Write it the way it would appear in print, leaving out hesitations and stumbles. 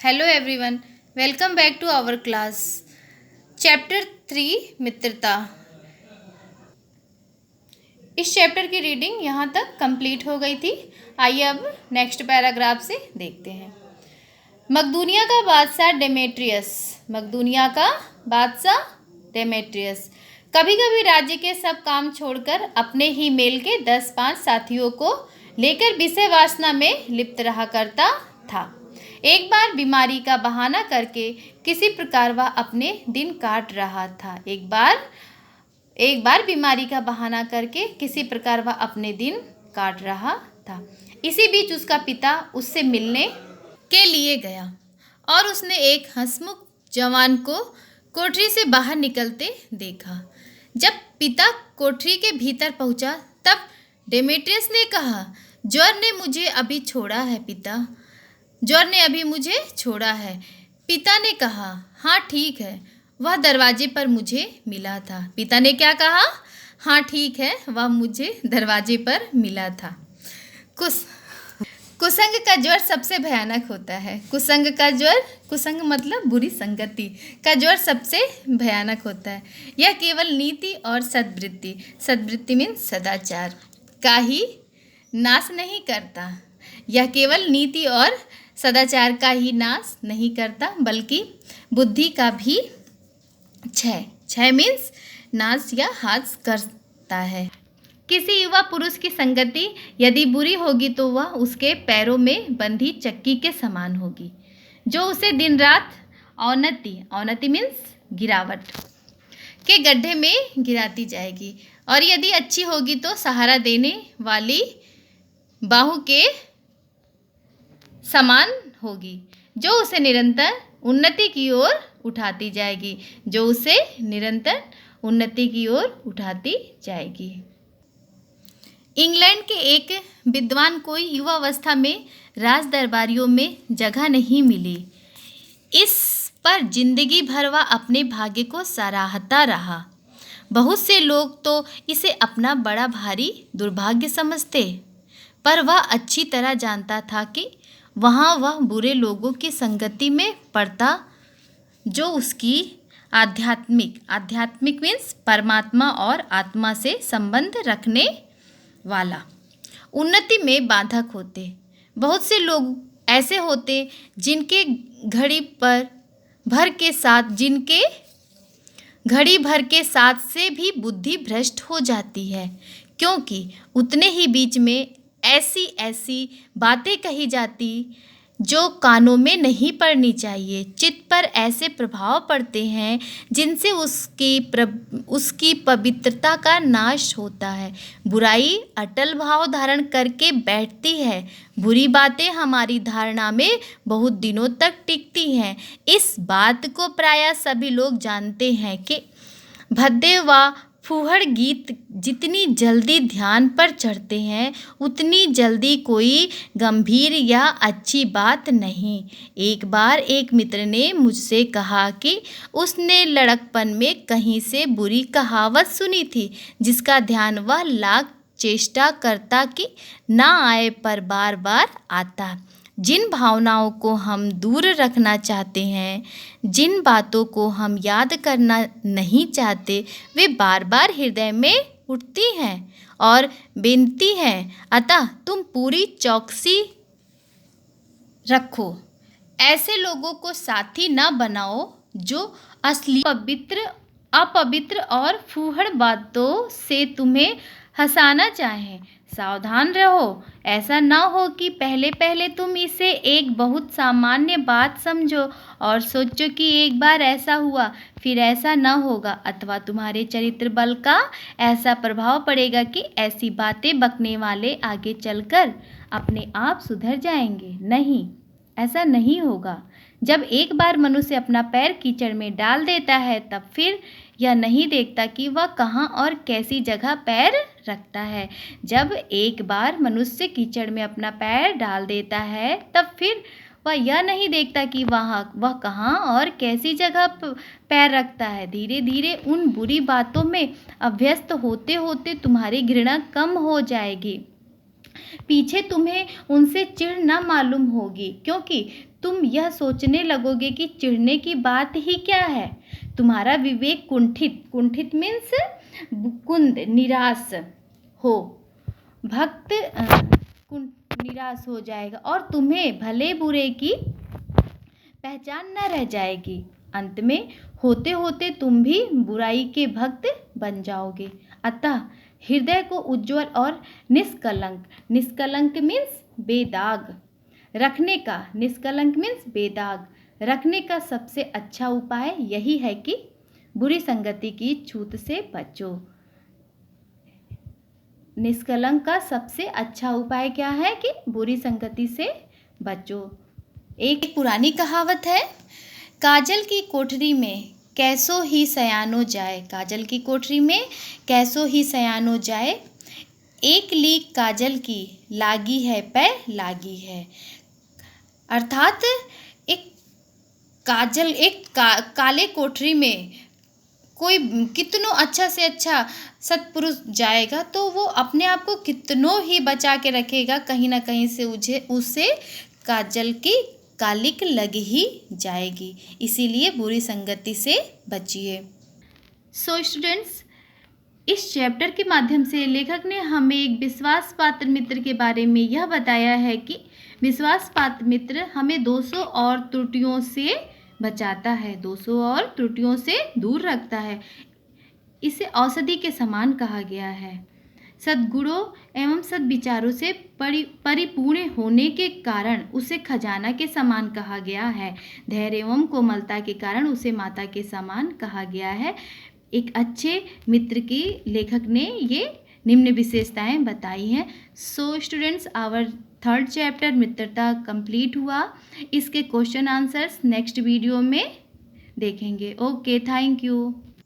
Hello everyone, welcome back to our class. Chapter 3 मित्रता। इस chapter की रीडिंग यहाँ तक कंप्लीट हो गई थी। आइए अब नेक्स्ट पैराग्राफ से देखते हैं। मकदूनिया का बादशाह डेमेट्रियस। मकदूनिया का बादशाह डेमेट्रियस कभी कभी राज्य के सब काम छोड़कर अपने ही मेल के 10-5 साथियों को लेकर विषय वासना में लिप्त रहा करता था। एक बार बीमारी का बहाना करके किसी प्रकार वह अपने दिन काट रहा था। एक बार बीमारी का बहाना करके किसी प्रकार वह अपने दिन काट रहा था। इसी बीच उसका पिता उससे मिलने के लिए गया और उसने एक हंसमुख जवान को कोठरी से बाहर निकलते देखा। जब पिता कोठरी के भीतर पहुंचा तब डेमेट्रियस ने कहा, ज्वर ने मुझे अभी छोड़ा है पिता, ज्वर ने अभी मुझे छोड़ा है। पिता ने कहा, हाँ ठीक है, वह दरवाजे पर मुझे मिला था। पिता ने क्या कहा? हाँ ठीक है, वह मुझे दरवाजे पर मिला था। कुसंग का ज्वर सबसे भयानक होता है। कुसंग का ज्वर, कुसंग मतलब बुरी संगति का ज्वर सबसे भयानक होता है। यह केवल नीति और सद्वृत्ति, सद्वृत्ति मीन्स सदाचार, का ही नाश नहीं करता। यह केवल नीति और सदाचार का ही नाश नहीं करता बल्कि बुद्धि का भी क्षय मीन्स नाश या हास करता है। किसी युवा पुरुष की संगति यदि बुरी होगी तो वह उसके पैरों में बंधी चक्की के समान होगी, जो उसे दिन रात अवनति मीन्स गिरावट के गड्ढे में गिराती जाएगी, और यदि अच्छी होगी तो सहारा देने वाली बाहु के समान होगी, जो उसे निरंतर उन्नति की ओर उठाती जाएगी, जो उसे निरंतर उन्नति की ओर उठाती जाएगी। इंग्लैंड के एक विद्वान को युवावस्था में राज दरबारियों में जगह नहीं मिली। इस पर जिंदगी भर वह अपने भाग्य को सराहता रहा। बहुत से लोग तो इसे अपना बड़ा भारी दुर्भाग्य समझते, पर वह अच्छी तरह जानता था कि वहाँ वह बुरे लोगों की संगति में पड़ता जो उसकी आध्यात्मिक मीन्स परमात्मा और आत्मा से संबंध रखने वाला उन्नति में बाधक होते। बहुत से लोग ऐसे होते जिनके घड़ी भर के साथ से भी बुद्धि भ्रष्ट हो जाती है, क्योंकि उतने ही बीच में ऐसी बातें कही जाती जो कानों में नहीं पड़नी चाहिए। चित्त पर ऐसे प्रभाव पड़ते हैं जिनसे उसकी पवित्रता का नाश होता है। बुराई अटल भाव धारण करके बैठती है। बुरी बातें हमारी धारणा में बहुत दिनों तक टिकती हैं। इस बात को प्रायः सभी लोग जानते हैं कि भद्दे व फूहड़ गीत जितनी जल्दी ध्यान पर चढ़ते हैं उतनी जल्दी कोई गंभीर या अच्छी बात नहीं। एक बार एक मित्र ने मुझसे कहा कि उसने लड़कपन में कहीं से बुरी कहावत सुनी थी, जिसका ध्यान वह लाख चेष्टा करता कि ना आए पर बार बार आता। जिन भावनाओं को हम दूर रखना चाहते हैं, जिन बातों को हम याद करना नहीं चाहते, वे बार बार हृदय में उठती हैं और बिनती हैं। अतः तुम पूरी चौकसी रखो। ऐसे लोगों को साथी न बनाओ जो असली अपवित्र और फूहड़ बातों से तुम्हें हंसाना चाहें। सावधान रहो, ऐसा ना हो कि पहले तुम इसे एक बहुत सामान्य बात समझो और सोचो कि एक बार ऐसा हुआ फिर ऐसा ना होगा, अथवा तुम्हारे चरित्र बल का ऐसा प्रभाव पड़ेगा कि ऐसी बातें बकने वाले आगे चलकर अपने आप सुधर जाएंगे। नहीं, ऐसा नहीं होगा। जब एक बार मनुष्य अपना पैर कीचड़ में डाल देता है तब फिर यह नहीं देखता कि वह कहाँ और कैसी जगह पैर रखता है। जब एक बार मनुष्य कीचड़ में अपना पैर डाल देता है तब फिर वह यह नहीं देखता कि वह कहाँ और कैसी जगह पैर रखता है। धीरे धीरे उन बुरी बातों में अभ्यस्त होते होते तुम्हारी घृणा कम हो जाएगी। पीछे तुम्हें उनसे चिढ़ न मालूम होगी, क्योंकि तुम यह सोचने लगोगे कि चिढ़ने की बात ही क्या है। तुम्हारा विवेक कुंठित मीन्स कुंद निराश हो भक्त निराश हो जाएगा और तुम्हें भले बुरे की पहचान न रह जाएगी। अंत में होते होते तुम भी बुराई के भक्त बन जाओगे। अतः हृदय को उज्जवल और निष्कलंक मीन्स बेदाग रखने का सबसे अच्छा उपाय यही है कि बुरी संगति की छूत से बचो। निष्कलंक का सबसे अच्छा उपाय क्या है कि बुरी संगति से बचो। एक पुरानी कहावत है, काजल की कोठरी में कैसो ही सयानो जाए, एक लीक काजल की लागी है पै लागी है। अर्थात काले कोठरी में कोई कितनों अच्छा से अच्छा सत्पुरुष जाएगा तो वो अपने आप को कितनों ही बचा के रखेगा, कहीं ना कहीं से उसे काजल की कालिक लग ही जाएगी। इसीलिए बुरी संगति से बचिए। सो स्टूडेंट्स, इस चैप्टर के माध्यम से लेखक ने हमें एक विश्वास पात्र मित्र के बारे में यह बताया है कि विश्वास पात्र मित्र हमें दोषों और त्रुटियों से बचाता है, दोषों और त्रुटियों से दूर रखता है। इसे औषधि के समान कहा गया है। सद्गुणों एवं सद्विचारों से परिपूर्ण होने के कारण उसे खजाना के समान कहा गया है। धैर्य एवं कोमलता के कारण उसे माता के समान कहा गया है। एक अच्छे मित्र की लेखक ने ये निम्न विशेषताएं बताई हैं। So students, our 3rd chapter मित्रता कंप्लीट हुआ। इसके क्वेश्चन आंसर्स नेक्स्ट वीडियो में देखेंगे। Okay, thank you.